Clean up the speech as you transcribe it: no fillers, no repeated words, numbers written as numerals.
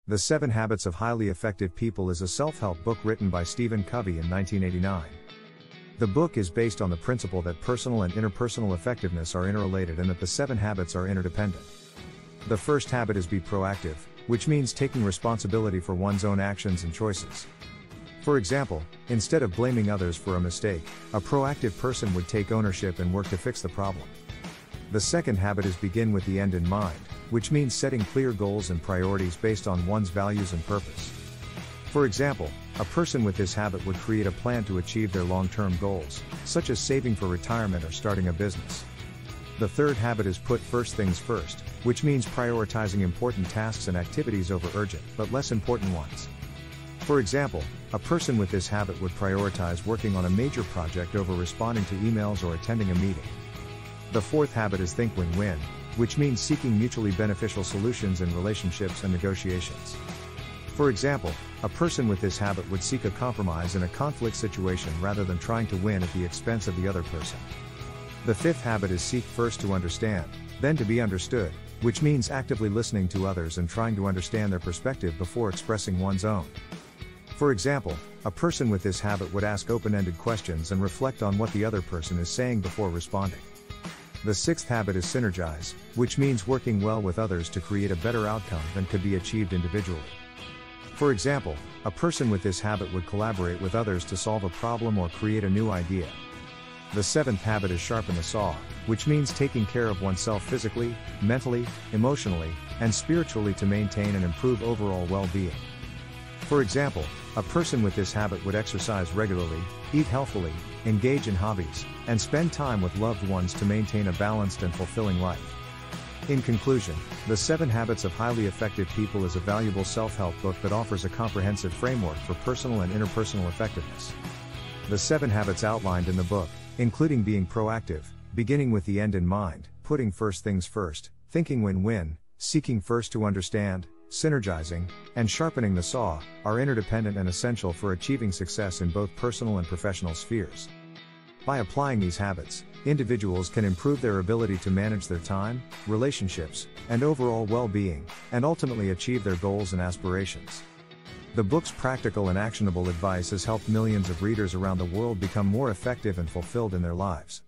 The 7 Habits of Highly Effective People is a self-help book written by Stephen Covey in 1989. The book is based on the principle that personal and interpersonal effectiveness are interrelated and that the 7 habits are interdependent. The first habit is be proactive, which means taking responsibility for one's own actions and choices. For example, instead of blaming others for a mistake, a proactive person would take ownership and work to fix the problem. The second habit is begin with the end in mind, which means setting clear goals and priorities based on one's values and purpose. For example, a person with this habit would create a plan to achieve their long-term goals, such as saving for retirement or starting a business. The third habit is put first things first, which means prioritizing important tasks and activities over urgent but less important ones. For example, a person with this habit would prioritize working on a major project over responding to emails or attending a meeting. The fourth habit is think win-win, which means seeking mutually beneficial solutions in relationships and negotiations. For example, a person with this habit would seek a compromise in a conflict situation rather than trying to win at the expense of the other person. The fifth habit is seek first to understand, then to be understood, which means actively listening to others and trying to understand their perspective before expressing one's own. For example, a person with this habit would ask open-ended questions and reflect on what the other person is saying before responding. The sixth habit is synergize, which means working well with others to create a better outcome than could be achieved individually. For example, a person with this habit would collaborate with others to solve a problem or create a new idea. The seventh habit is sharpen the saw, which means taking care of oneself physically, mentally, emotionally, and spiritually to maintain and improve overall well-being. For example, a person with this habit would exercise regularly, eat healthily, engage in hobbies, and spend time with loved ones to maintain a balanced and fulfilling life. In conclusion, The 7 Habits of Highly Effective People is a valuable self-help book that offers a comprehensive framework for personal and interpersonal effectiveness. The 7 habits outlined in the book, including being proactive, beginning with the end in mind, putting first things first, thinking win-win, seeking first to understand, synergizing, and sharpening the saw, are interdependent and essential for achieving success in both personal and professional spheres. By applying these habits, individuals can improve their ability to manage their time, relationships, and overall well-being, and ultimately achieve their goals and aspirations. The book's practical and actionable advice has helped millions of readers around the world become more effective and fulfilled in their lives.